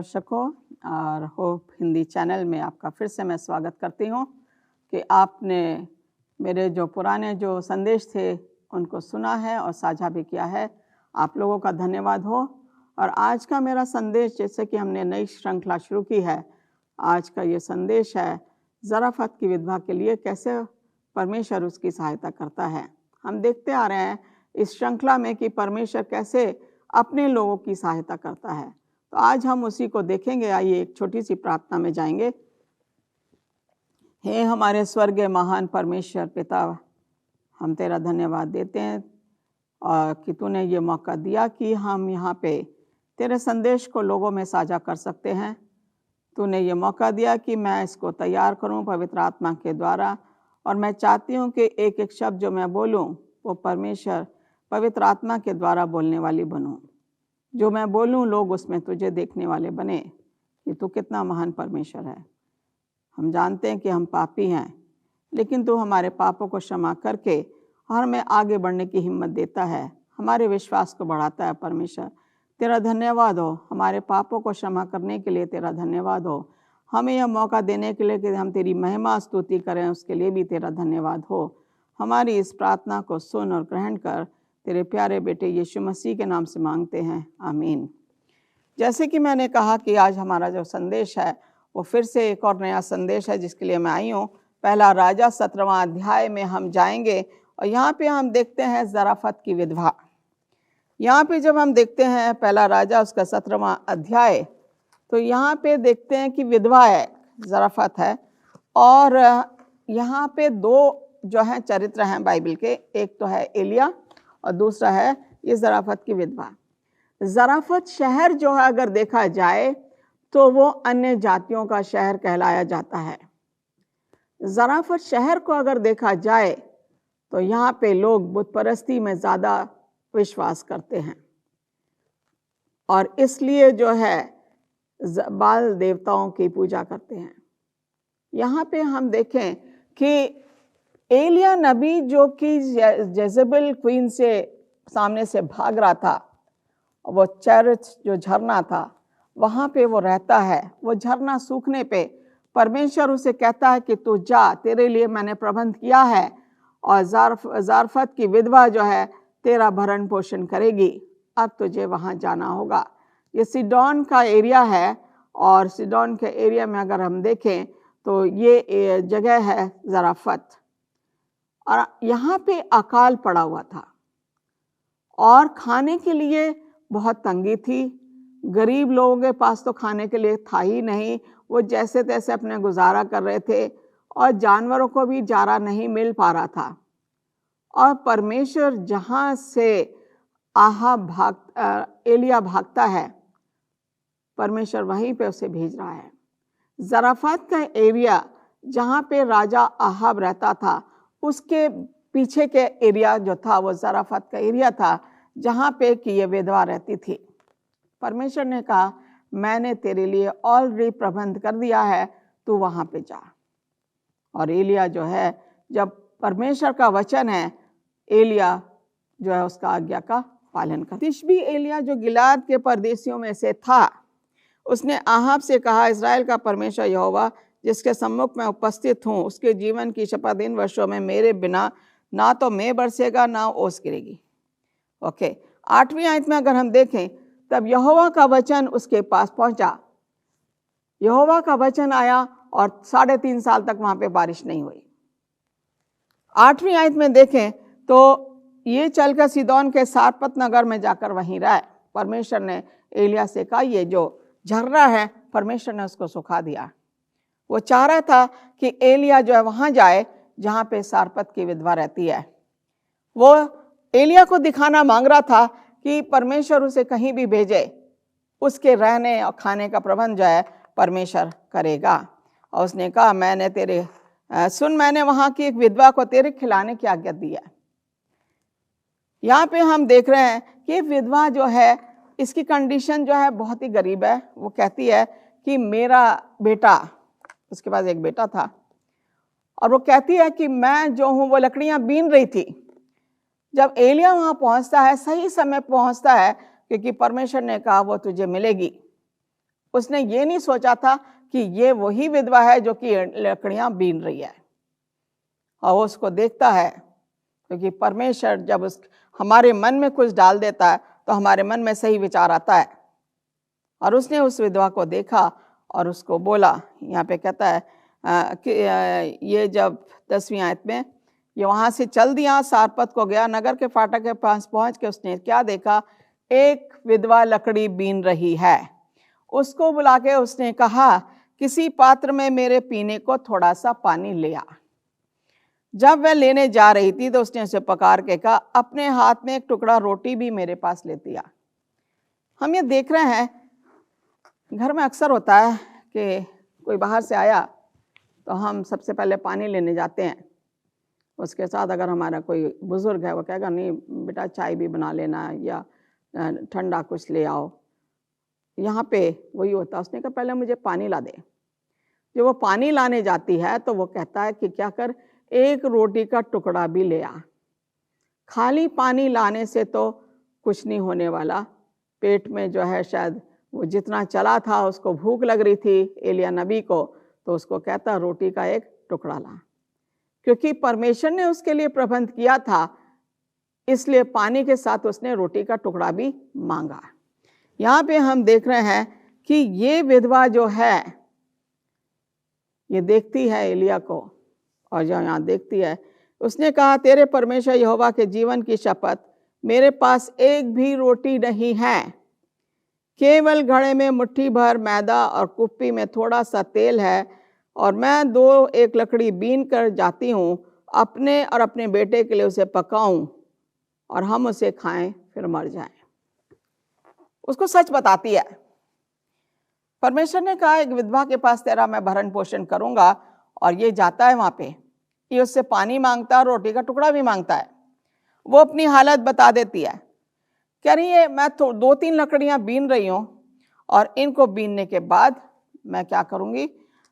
दर्शकों और hope Hindi channel में आपका फिर से मैं स्वागत करती हूँ कि आपने मेरे जो पुराने जो संदेश थे उनको सुना है और साझा भी किया है। आप लोगों का धन्यवाद हो। और आज का मेरा संदेश, जैसे कि हमने नई श्रृंखला शुरू की है, आज का ये संदेश है ज़राफ़त की विधवा के लिए कैसे परमेश्वर उसकी सहायता करता है। हम देखते आ रहे हैं इस श्रृंखला में कि परमेश्वर कैसे अपने लोगों की सहायता करता है, तो आज हम उसी को देखेंगे। आइए एक छोटी सी प्रार्थना में जाएंगे। हे हमारे स्वर्गीय महान परमेश्वर पिता, हम तेरा धन्यवाद देते हैं और कि तूने ये मौका दिया कि हम यहाँ पे तेरे संदेश को लोगों में साझा कर सकते हैं। तूने ये मौका दिया कि मैं इसको तैयार करूँ पवित्र आत्मा के द्वारा, और मैं चाहती हूँ कि एक एक शब्द जो मैं बोलूँ वो परमेश्वर पवित्र आत्मा के द्वारा बोलने वाली बनूँ। जो मैं बोलूँ लोग उसमें तुझे देखने वाले बने कि तू कितना महान परमेश्वर है। हम जानते हैं कि हम पापी हैं, लेकिन तू हमारे पापों को क्षमा करके और हमें आगे बढ़ने की हिम्मत देता है, हमारे विश्वास को बढ़ाता है। परमेश्वर तेरा धन्यवाद हो, हमारे पापों को क्षमा करने के लिए तेरा धन्यवाद हो, हमें यह मौका देने के लिए कि हम तेरी महिमा स्तुति करें, उसके लिए भी तेरा धन्यवाद हो। हमारी इस प्रार्थना को सुन और ग्रहण कर, तेरे प्यारे बेटे यीशु मसीह के नाम से मांगते हैं, आमीन। जैसे कि मैंने कहा कि आज हमारा जो संदेश है वो फिर से एक और नया संदेश है जिसके लिए मैं आई हूँ। पहला राजा 17वां अध्याय में हम जाएंगे और यहाँ पे हम देखते हैं ज़राफ़त की विधवा। यहाँ पे जब हम देखते हैं पहला राजा उसका 17वां अध्याय, तो यहाँ पे देखते हैं कि विधवा है, ज़राफ़त है। और यहाँ पे दो जो हैं चरित्र हैं बाइबल के, एक तो है एलिया और दूसरा है ये ज़राफ़त की विधवा। ज़राफ़त शहर जो है अगर देखा जाए तो वो अन्य जातियों का शहर कहलाया जाता है। ज़राफ़त शहर को अगर देखा जाए तो यहाँ पे लोग बुत परस्ती में ज़्यादा विश्वास करते हैं और इसलिए जो है बाल देवताओं की पूजा करते हैं। यहाँ पे हम देखें कि एलिया नबी जो कि जेज़ेबेल क्वीन से सामने से भाग रहा था, वो चर्च जो झरना था वहाँ पे वो रहता है। वो झरना सूखने पे परमेश्वर उसे कहता है कि तू जा, तेरे लिए मैंने प्रबंध किया है और ज़राफ़त की विधवा जो है तेरा भरण पोषण करेगी, अब तुझे वहाँ जाना होगा। ये सीडोन का एरिया है और सीडोन के एरिया में अगर हम देखें तो ये जगह है ज़राफ़त। और यहाँ पे अकाल पड़ा हुआ था और खाने के लिए बहुत तंगी थी। गरीब लोगों के पास तो खाने के लिए था ही नहीं, वो जैसे तैसे अपने गुजारा कर रहे थे और जानवरों को भी चारा नहीं मिल पा रहा था। और परमेश्वर जहाँ से एलिया भागता है, परमेश्वर वहीं पे उसे भेज रहा है। ज़राफ़त का एरिया जहाँ पे राजा आहाब रहता था, उसके पीछे के एरिया जो था वो ज़राफ़त का एरिया था जहाँ पे कि ये विधवा रहती थी। परमेश्वर ने कहा मैंने तेरे लिए ऑलरेडी प्रबंध कर दिया है, तू वहाँ पे जा। और एलिया जो है, जब परमेश्वर का वचन है, एलिया जो है उसका आज्ञा का पालन कर। तिशबी एलिया जो गिलाद के परदेशियों में से था, उसने आहाब से कहा इज़राइल का परमेश्वर यहोवा जिसके सम्मुख में उपस्थित हूँ, उसके जीवन की शपथ इन वर्षों में मेरे बिना ना तो मैं बरसेगा ना ओस गिरेगी। ओके, 8वीं आयत में अगर हम देखें तब यहोवा का वचन उसके पास पहुंचा। यहोवा का वचन आया और 3.5 साल तक वहां पे बारिश नहीं हुई। 8वीं आयत में देखें तो ये चलकर सीदोन के सारपत नगर में जाकर वहीं रहा। परमेश्वर ने एलिया से कहा ये जो झरना है, परमेश्वर ने उसको सुखा दिया। वो चाह रहा था कि एलिया जो है वहां जाए जहां पे सारपत की विधवा रहती है। वो एलिया को दिखाना मांग रहा था कि परमेश्वर उसे कहीं भी भेजे, उसके रहने और खाने का प्रबंध जो है परमेश्वर करेगा। और उसने कहा मैंने वहां की एक विधवा को तेरे खिलाने की आज्ञा दी है। यहाँ पे हम देख रहे हैं कि विधवा जो है इसकी कंडीशन जो है बहुत ही गरीब है। वो कहती है कि मेरा बेटा, उसके पास एक बेटा था, और वो कहती है कि मैं जो हूँ वो लकड़ियाँ बीन रही थी। जब एलिया वहाँ पहुँचता है, सही समय पहुँचता है, क्योंकि परमेश्वर ने कहा वो तुझे मिलेगी। उसने ये नहीं सोचा था कि ये वही विधवा है जो कि लकड़ियां बीन रही है। और वो उसको देखता है, क्योंकि परमेश्वर जब हमारे मन में कुछ डाल देता है तो हमारे मन में सही विचार आता है। और उसने उस विधवा को देखा और उसको बोला, यहाँ पे कहता है कि ये जब 10वीं आयत में, ये वहाँ से चल दिया, सारपत को गया, नगर के फाटक के पास पहुँच के उसने क्या देखा, एक विधवा लकड़ी बीन रही है। उसको बुला के उसने कहा, किसी पात्र में मेरे पीने को थोड़ा सा पानी ले आ। जब वह लेने जा रही थी तो उसने उसे पकार के कहा, अपने हाथ में एक टुकड़ा रोटी भी मेरे पास लेती आ। हम ये देख रहे हैं, घर में अक्सर होता है कि कोई बाहर से आया तो हम सबसे पहले पानी लेने जाते हैं। उसके साथ अगर हमारा कोई बुजुर्ग है वो कहेगा, नहीं बेटा चाय भी बना लेना या ठंडा कुछ ले आओ। यहाँ पे वही होता है, उसने कहा पहले मुझे पानी ला दे। जब वो पानी लाने जाती है तो वो कहता है कि क्या कर, एक रोटी का टुकड़ा भी ले आ। खाली पानी लाने से तो कुछ नहीं होने वाला, पेट में जो है शायद वो जितना चला था, उसको भूख लग रही थी एलिया नबी को, तो उसको कहता रोटी का एक टुकड़ा ला। क्योंकि परमेश्वर ने उसके लिए प्रबंध किया था, इसलिए पानी के साथ उसने रोटी का टुकड़ा भी मांगा। यहाँ पे हम देख रहे हैं कि ये विधवा जो है ये देखती है एलिया को, और जो यहाँ देखती है, उसने कहा, तेरे परमेश्वर यहोवा के जीवन की शपथ, मेरे पास एक भी रोटी नहीं है, केवल घड़े में मुट्ठी भर मैदा और कुप्पी में थोड़ा सा तेल है, और मैं एक लकड़ी बीन कर जाती हूँ, अपने और अपने बेटे के लिए उसे पकाऊं और हम उसे खाएं फिर मर जाएं। उसको सच बताती है। परमेश्वर ने कहा, एक विधवा के पास तेरा मैं भरण पोषण करूंगा, और ये जाता है वहां पे, ये उससे पानी मांगता है, रोटी का टुकड़ा भी मांगता है। वो अपनी हालत बता देती है, कह रही है मैं तो 2-3 लकड़ियां बीन रही हूं, और इनको बीनने के बाद मैं क्या करूंगी,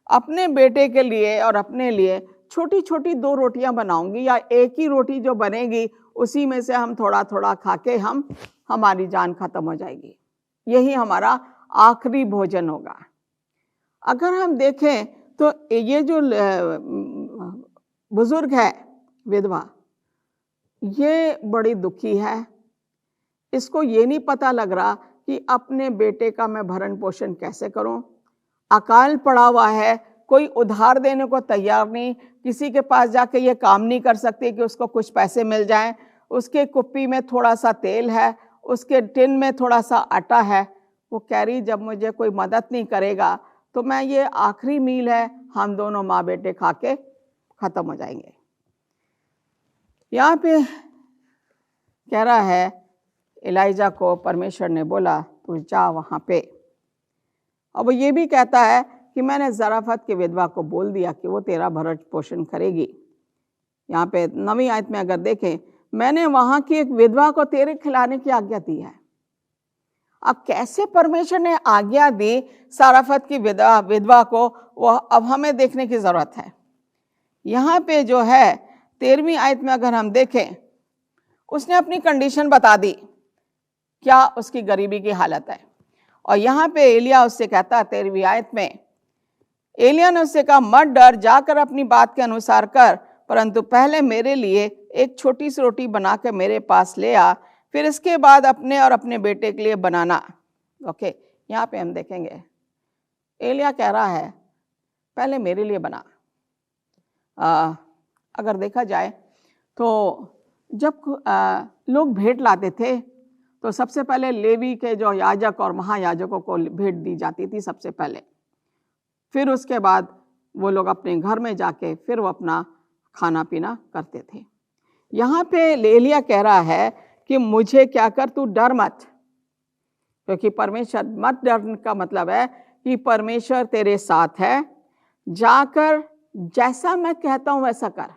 अपने बेटे के लिए और अपने लिए छोटी छोटी 2 रोटियां बनाऊंगी, या एक ही रोटी जो बनेगी उसी में से हम थोड़ा थोड़ा खा के हमारी जान खत्म हो जाएगी, यही हमारा आखिरी भोजन होगा। अगर हम देखें तो ये जो बुजुर्ग है विधवा, ये बड़ी दुखी है। इसको ये नहीं पता लग रहा कि अपने बेटे का मैं भरण पोषण कैसे करूं। अकाल पड़ा हुआ है, कोई उधार देने को तैयार नहीं, किसी के पास जाके ये काम नहीं कर सकती कि उसको कुछ पैसे मिल जाएं। उसके कुप्पी में थोड़ा सा तेल है, उसके टिन में थोड़ा सा आटा है। वो कह रही, जब मुझे कोई मदद नहीं करेगा तो मैं ये आखिरी मील है, हम दोनों माँ बेटे खा के खत्म हो जाएंगे। यहाँ पे कह रहा है एलाइजा को परमेश्वर ने बोला, तू जा वहाँ पे। और वो ये भी कहता है कि मैंने ज़राफत की विधवा को बोल दिया कि वो तेरा भरण पोषण करेगी। यहाँ पे 9वीं आयत में अगर देखें, मैंने वहाँ की एक विधवा को तेरे खिलाने की आज्ञा दी है। अब कैसे परमेश्वर ने आज्ञा दी ज़राफत की विधवा को, वो अब हमें देखने की जरूरत है। यहाँ पे जो है 13वीं आयत में अगर हम देखें, उसने अपनी कंडीशन बता दी, क्या उसकी गरीबी की हालत है। और यहाँ पे एलिया उससे कहता है 13वीं आयत में, एलिया ने उससे कहा, मत डर, जाकर अपनी बात के अनुसार कर, परंतु पहले मेरे लिए एक छोटी सी रोटी बना के मेरे पास ले आ, फिर इसके बाद अपने और अपने बेटे के लिए बनाना। ओके, यहाँ पे हम देखेंगे एलिया कह रहा है पहले मेरे लिए बना। अगर देखा जाए तो जब लोग भेंट लाते थे तो सबसे पहले लेवी के जो याजक और महायाजकों को भेंट दी जाती थी सबसे पहले, फिर उसके बाद वो लोग अपने घर में जाके फिर वो अपना खाना पीना करते थे। यहाँ पे एलिया कह रहा है कि मुझे क्या कर, तू डर मत, क्योंकि परमेश्वर, मत डर का मतलब है कि परमेश्वर तेरे साथ है, जाकर जैसा मैं कहता हूं वैसा कर।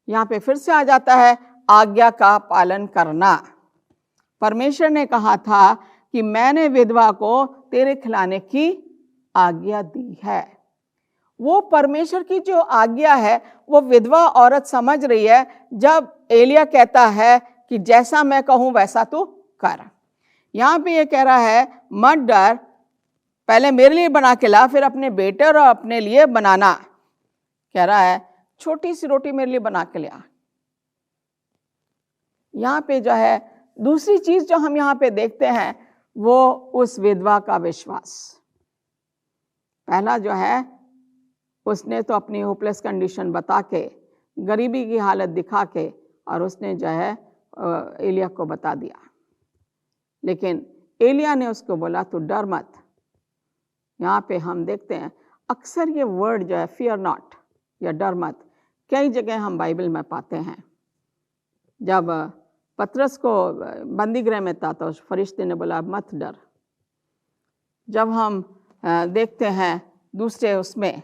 यहाँ पे फिर से आ जाता है आज्ञा का पालन करना। परमेश्वर ने कहा था कि मैंने विधवा को तेरे खिलाने की आज्ञा दी है। वो परमेश्वर की जो आज्ञा है वो विधवा औरत समझ रही है जब एलिया कहता है कि जैसा मैं कहूं वैसा तू कर। यहाँ पे ये कह रहा है मत डर, पहले मेरे लिए बना के ला, फिर अपने बेटे और अपने लिए बनाना। कह रहा है छोटी सी रोटी मेरे लिए बना के ले आ। यहाँ पे जो है दूसरी चीज जो हम यहाँ पे देखते हैं वो उस विधवा का विश्वास। पहला जो है उसने तो अपनी होपलेस कंडीशन बता के, गरीबी की हालत दिखा के, और उसने जो है एलिया को बता दिया। लेकिन एलिया ने उसको बोला तू डर मत। यहाँ पे हम देखते हैं अक्सर ये वर्ड जो है फियर नॉट या डर मत, कई जगह हम बाइबल में पाते हैं। जब पतरस को बंदी गृह में था तो फरिश्ते ने बोला मत डर। जब हम देखते हैं दूसरे उसमें,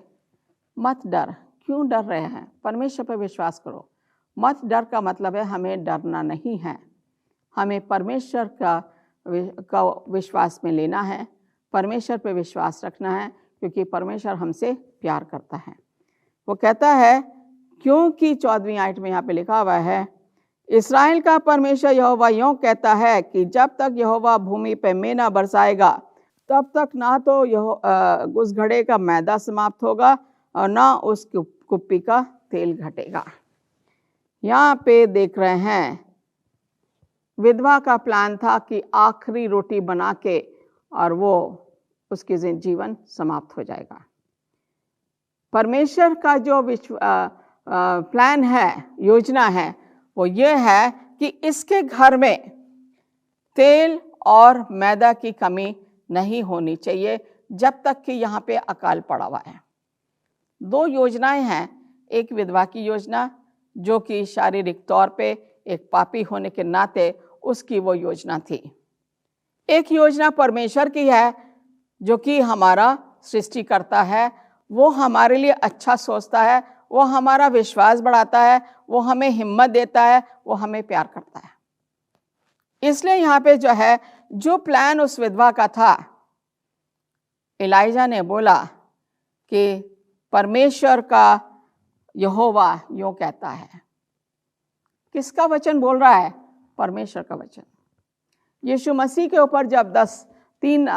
मत डर, क्यों डर रहे हैं, परमेश्वर पर विश्वास करो। मत डर का मतलब है हमें डरना नहीं है, हमें परमेश्वर का विश्वास में लेना है, परमेश्वर पर विश्वास रखना है, क्योंकि परमेश्वर हमसे प्यार करता है। वो कहता है, क्योंकि 14वीं आयत में यहाँ पे लिखा हुआ है, इस्राएल का परमेश्वर यहोवा यूं कहता है कि जब तक यहोवा भूमि पे मेना बरसाएगा तब तक ना तो उस घड़े का मैदा समाप्त होगा और ना उस कुप्पी का तेल घटेगा। यहाँ पे देख रहे हैं विधवा का प्लान था कि आखिरी रोटी बना के और वो उसके जीवन समाप्त हो जाएगा। परमेश्वर का जो प्लान है, योजना है, वो ये है कि इसके घर में तेल और मैदा की कमी नहीं होनी चाहिए जब तक कि यहाँ पे अकाल पड़ा हुआ है। दो योजनाएं हैं, एक विधवा की योजना जो कि शारीरिक तौर पे एक पापी होने के नाते उसकी वो योजना थी। एक योजना परमेश्वर की है जो कि हमारा सृष्टि करता है, वो हमारे लिए अच्छा सोचता है, वो हमारा विश्वास बढ़ाता है, वो हमें हिम्मत देता है, वो हमें प्यार करता है। इसलिए यहाँ पे जो है जो प्लान उस विधवा का था, एलाइजा ने बोला कि परमेश्वर का यहोवा यूं कहता है। किसका वचन बोल रहा है? परमेश्वर का वचन। यीशु मसीह के ऊपर जब 3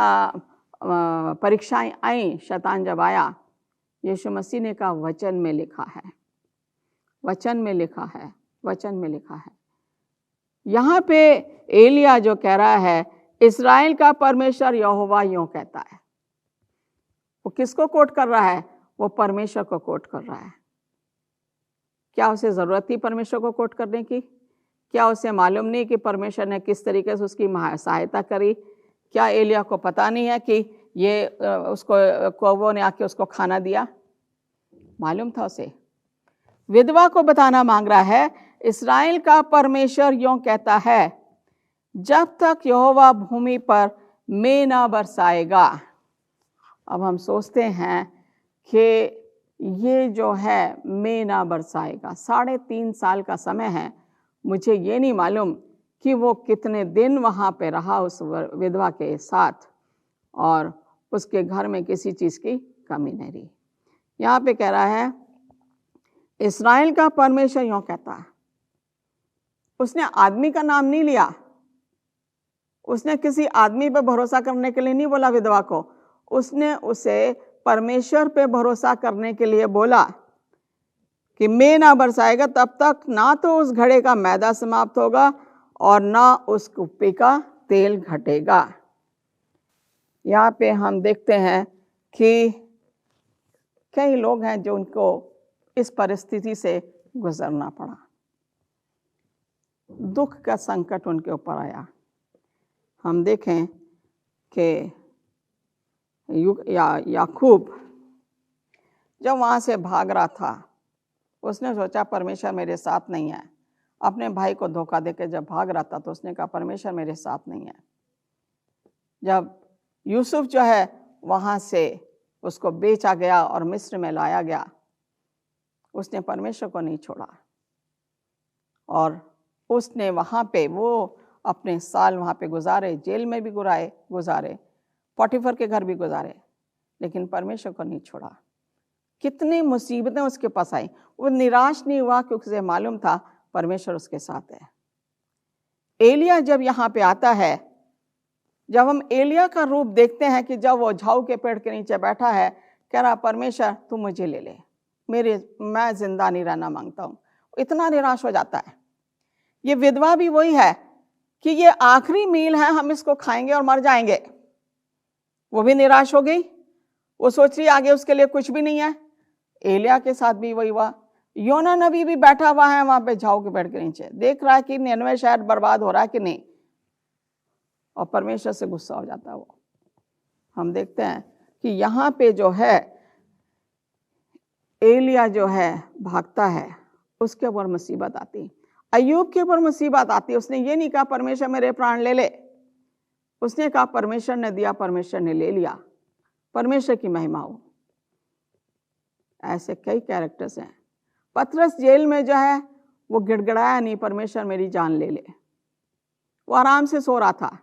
परीक्षाएं आई, शैतान जब आया, यीशु मसीह ने कहा वचन में लिखा है, वचन में लिखा है, वचन में लिखा है। यहाँ पे एलिया जो कह रहा है इस्राएल का परमेश्वर यहोवा यूं कहता है, वो किसको कोट कर रहा है? वो परमेश्वर को कोट कर रहा है। क्या उसे जरूरत थी परमेश्वर को कोट करने की? क्या उसे मालूम नहीं कि परमेश्वर ने किस तरीके से उसकी सहायता करी? क्या एलिया को पता नहीं है कि ये उसको कौवों ने आके उसको खाना दिया? मालूम था उसे। विधवा को बताना मांग रहा है, इस्राएल का परमेश्वर यूं कहता है, जब तक यहोवा भूमि पर मेना बरसाएगा। अब हम सोचते हैं कि ये जो है मेना बरसाएगा, 3.5 साल का समय है। मुझे ये नहीं मालूम कि वो कितने दिन वहाँ पे रहा उस विधवा के साथ और उसके घर में किसी चीज़ की कमी नहीं रही। यहाँ पे कह रहा है इस्राएल का परमेश्वर यूं कहता है। उसने आदमी का नाम नहीं लिया, उसने किसी आदमी पे भरोसा करने के लिए नहीं बोला विधवा को, उसने उसे परमेश्वर पे भरोसा करने के लिए बोला कि मेना बरसाएगा तब तक ना तो उस घड़े का मैदा समाप्त होगा और ना उस कुप्पी का तेल घटेगा। यहाँ पे हम देखते हैं कि कई लोग हैं जो उनको इस परिस्थिति से गुजरना पड़ा, दुख का संकट उनके ऊपर आया। हम देखें कि याकूब जब वहाँ से भाग रहा था, उसने सोचा परमेश्वर मेरे साथ नहीं है। अपने भाई को धोखा देकर जब भाग रहा था तो उसने कहा परमेश्वर मेरे साथ नहीं है। जब यूसुफ जो है वहाँ से उसको बेचा गया और मिस्र में लाया गया, उसने परमेश्वर को नहीं छोड़ा और उसने वहाँ पे वो अपने साल वहाँ पे गुजारे, जेल में भी गुजारे, पोटीफर के घर भी गुजारे, लेकिन परमेश्वर को नहीं छोड़ा। कितनी मुसीबतें उसके पास आई, वो निराश नहीं हुआ क्योंकि उसे मालूम था परमेश्वर उसके साथ है। एलिया जब यहाँ पे आता है जब हम एलिया का रूप देखते हैं कि जब वो झाऊ के पेड़ के नीचे बैठा है, कह रहा परमेश्वर तू मुझे ले ले, मैं जिंदा नहीं रहना मांगता हूँ, इतना निराश हो जाता है। ये विधवा भी वही है कि ये आखिरी मील है, हम इसको खाएंगे और मर जाएंगे। वो भी निराश हो गई, वो सोच रही आगे उसके लिए कुछ भी नहीं है। एलिया के साथ भी वही हुआ। योना नबी भी बैठा हुआ है वहां पे झाऊ के पेड़ के नीचे, देख रहा है कि निनवे शहर बर्बाद हो रहा है कि नहीं, और परमेश्वर से गुस्सा हो जाता है वो। हम देखते हैं कि यहाँ पे जो है एलिया जो है भागता है, उसके ऊपर मुसीबत आती। अय्यूब के ऊपर मुसीबत आती। उसने ये नहीं कहा परमेश्वर मेरे प्राण ले ले, उसने कहा परमेश्वर ने दिया, परमेश्वर ने ले लिया, परमेश्वर की महिमा हो। ऐसे कई कैरेक्टर्स हैं। पतरस जेल में जो है वो गिड़गिड़ाया नहीं, परमेश्वर मेरी जान ले ले, वो आराम से सो रहा था।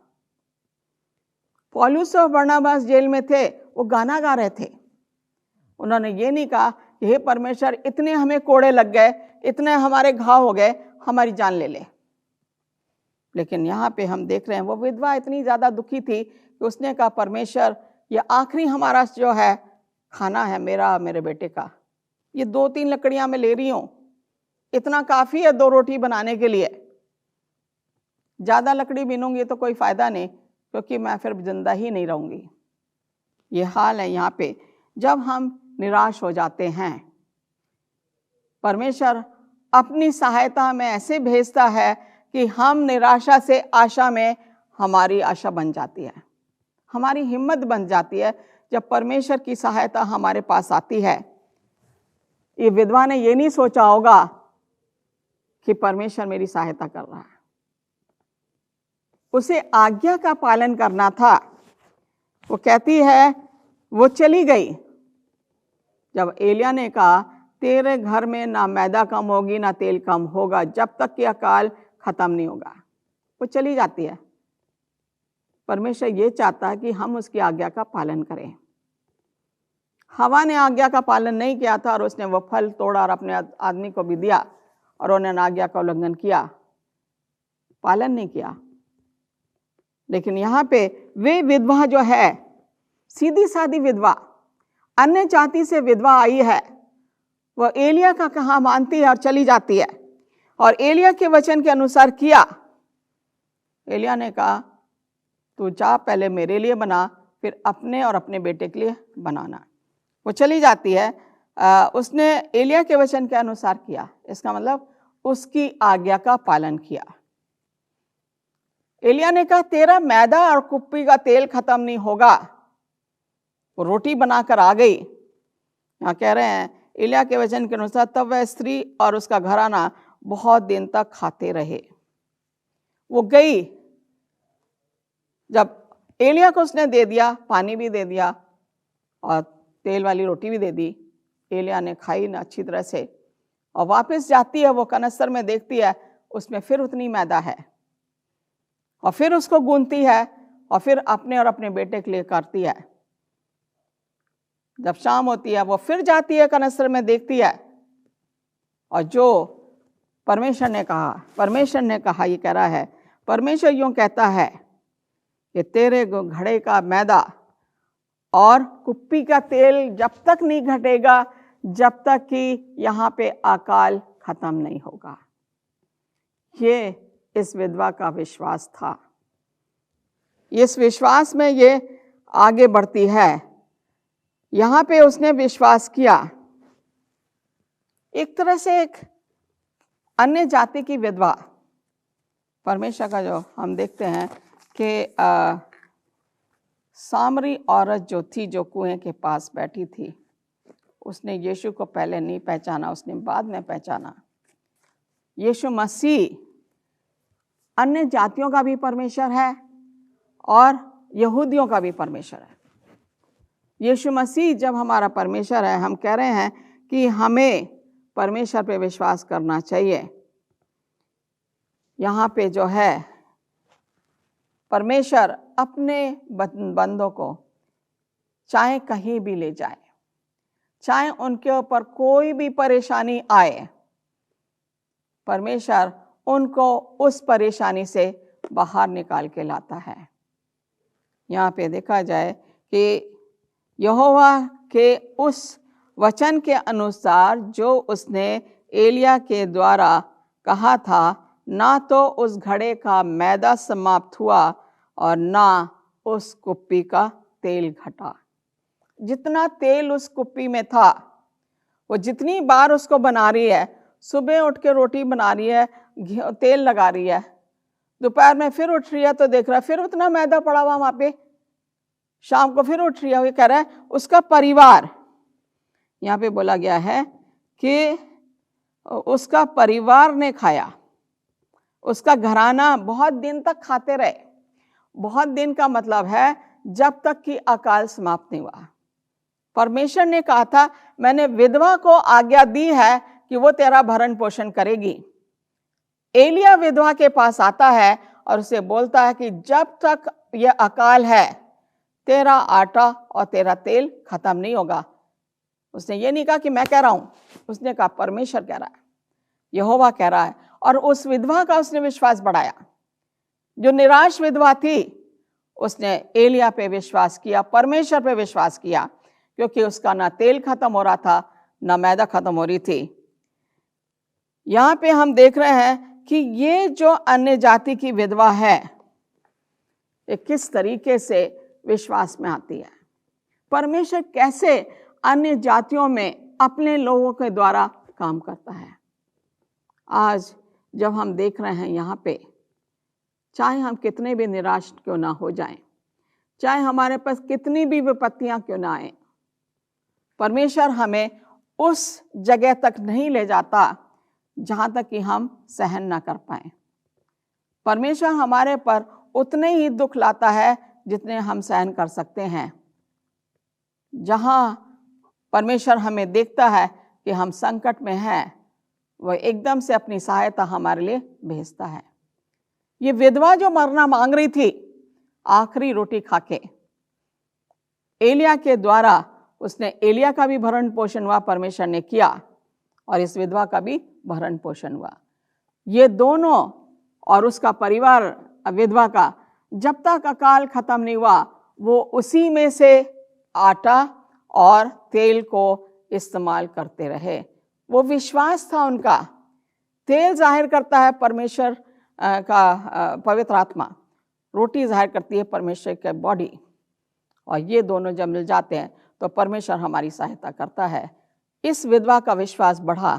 पौलुस और बरनबास जेल में थे, वो गाना गा रहे थे। उन्होंने ये नहीं कहा कि हे परमेश्वर इतने हमें कोड़े लग गए, इतने हमारे घाव हो गए, हमारी जान ले ले। लेकिन यहाँ पे हम देख रहे हैं वो विधवा इतनी ज्यादा दुखी थी कि उसने कहा परमेश्वर ये आखिरी हमारा जो है खाना है मेरा, मेरे बेटे का, ये 2-3 लकड़ियां मैं ले रही हूं, इतना काफी है 2 रोटी बनाने के लिए, ज्यादा लकड़ी बीनूंगी तो कोई फायदा नहीं, क्योंकि मैं फिर जिंदा ही नहीं रहूंगी। ये हाल है यहाँ पे। जब हम निराश हो जाते हैं, परमेश्वर अपनी सहायता में ऐसे भेजता है कि हम निराशा से आशा में हमारी आशा बन जाती है, हमारी हिम्मत बन जाती है जब परमेश्वर की सहायता हमारे पास आती है। ये विधवा ने ये नहीं सोचा होगा कि परमेश्वर मेरी सहायता कर रहा है, उसे आज्ञा का पालन करना था। वो कहती है वो चली गई। जब एलिया ने कहा तेरे घर में ना मैदा कम होगी ना तेल कम होगा जब तक कि अकाल खत्म नहीं होगा, वो चली जाती है। परमेश्वर ये चाहता है कि हम उसकी आज्ञा का पालन करें। हवा ने आज्ञा का पालन नहीं किया था और उसने वो फल तोड़ा और अपने आदमी को भी दिया, और उन्होंने आज्ञा का उल्लंघन किया, पालन नहीं किया। लेकिन यहाँ पे वे विधवा जो है, सीधी सादी विधवा, अन्य जाति से विधवा आई है, वो एलिया का कहा मानती है और चली जाती है, और एलिया के वचन के अनुसार किया। एलिया ने कहा तू जा, पहले मेरे लिए बना, फिर अपने और अपने बेटे के लिए बनाना। वो चली जाती है। उसने एलिया के वचन के अनुसार किया, इसका मतलब उसकी आज्ञा का पालन किया। एलिया ने कहा तेरा मैदा और कुप्पी का तेल खत्म नहीं होगा। वो रोटी बनाकर आ गई। यहाँ कह रहे हैं एलिया के वचन के अनुसार तब वह स्त्री और उसका घराना बहुत दिन तक खाते रहे। वो गई, जब एलिया को उसने दे दिया, पानी भी दे दिया और तेल वाली रोटी भी दे दी, एलिया ने खाई ना अच्छी तरह से, और वापस जाती है। वो कनस्तर में देखती है उसमें फिर उतनी मैदा है, और फिर उसको गूंथती है और फिर अपने और अपने बेटे के लिए करती है। जब शाम होती है वो फिर जाती है कनस्तर में देखती है, और जो परमेश्वर ने कहा ये कह रहा है, परमेश्वर यूं कहता है कि तेरे घड़े का मैदा और कुप्पी का तेल जब तक नहीं घटेगा जब तक कि यहाँ पे अकाल खत्म नहीं होगा। ये इस विधवा का विश्वास था। इस विश्वास में ये आगे बढ़ती है। यहाँ पे उसने विश्वास किया। एक तरह से एक अन्य जाति की विधवा, परमेश्वर का जो हम देखते हैं कि सामरी औरत जो थी, जो कुएं के पास बैठी थी, उसने यीशु को पहले नहीं पहचाना, उसने बाद में पहचाना। यीशु मसीह अन्य जातियों का भी परमेश्वर है और यहूदियों का भी परमेश्वर है। यीशु मसीह जब हमारा परमेश्वर है, हम कह रहे हैं कि हमें परमेश्वर पे विश्वास करना चाहिए। यहाँ पे जो है परमेश्वर अपने बंदों को चाहे कहीं भी ले जाए, चाहे उनके ऊपर कोई भी परेशानी आए, परमेश्वर उनको उस परेशानी से बाहर निकाल के लाता है। यहाँ पे देखा जाए कि यहोवा के उस वचन के अनुसार जो उसने एलिया के द्वारा कहा था, ना तो उस घड़े का मैदा समाप्त हुआ और ना उस कुप्पी का तेल घटा। जितना तेल उस कुप्पी में था, वो जितनी बार उसको बना रही है, सुबह उठ के रोटी बना रही है, तेल लगा रही है, दोपहर में फिर उठ रही है तो देख रहा है फिर उतना मैदा पड़ा हुआ वहां पे, शाम को फिर उठ रही है, वो कह रहा है उसका परिवार, यहाँ पे बोला गया है कि उसका परिवार ने खाया, उसका घराना बहुत दिन तक खाते रहे। बहुत दिन का मतलब है जब तक कि अकाल समाप्त नहीं हुआ। परमेश्वर ने कहा था मैंने विधवा को आज्ञा दी है कि वो तेरा भरण पोषण करेगी। एलिया विधवा के पास आता है और उसे बोलता है कि जब तक यह अकाल है तेरा आटा और तेरा तेल खत्म नहीं होगा। उसने ये नहीं कहा कि मैं कह रहा हूं, उसने कहा परमेश्वर कह रहा है, यहोवा कह रहा है। और उस विधवा का उसने विश्वास बढ़ाया। जो निराश विधवा थी उसने एलिया पे विश्वास किया, परमेश्वर पे विश्वास किया, क्योंकि उसका ना तेल खत्म हो रहा था ना मैदा खत्म हो रही थी। यहां पे हम देख रहे हैं कि ये जो अन्य जाति की विधवा है ये किस तरीके से विश्वास में आती है। परमेश्वर कैसे अन्य जातियों में अपने लोगों के द्वारा काम करता है। आज जब हम देख रहे हैं यहाँ पे, चाहे हम कितने भी निराश क्यों ना हो जाएं, चाहे हमारे पास कितनी भी विपत्तियां क्यों ना आए, परमेश्वर हमें उस जगह तक नहीं ले जाता जहां तक कि हम सहन ना कर पाए। परमेश्वर हमारे पर उतने ही दुख लाता है जितने हम सहन कर सकते हैं। जहां परमेश्वर हमें देखता है कि हम संकट में हैं, वह एकदम से अपनी सहायता हमारे लिए भेजता है। ये विधवा जो मरना मांग रही थी आखिरी रोटी खाके, एलिया के द्वारा उसने एलिया का भी भरण पोषण हुआ, परमेश्वर ने किया, और इस विधवा का भी भरण पोषण हुआ। ये दोनों और उसका परिवार विधवा का जब तक अकाल खत्म नहीं हुआ वो उसी में से आटा और तेल को इस्तेमाल करते रहे। वो विश्वास था उनका। तेल जाहिर करता है परमेश्वर का पवित्र आत्मा, रोटी जाहिर करती है परमेश्वर की बॉडी, और ये दोनों जब मिल जाते हैं तो परमेश्वर हमारी सहायता करता है। इस विधवा का विश्वास बढ़ा।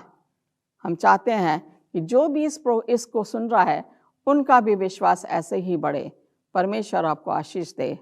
हम चाहते हैं कि जो भी इसको सुन रहा है उनका भी विश्वास ऐसे ही बढ़े। परमेश्वर आपको आशीष दे।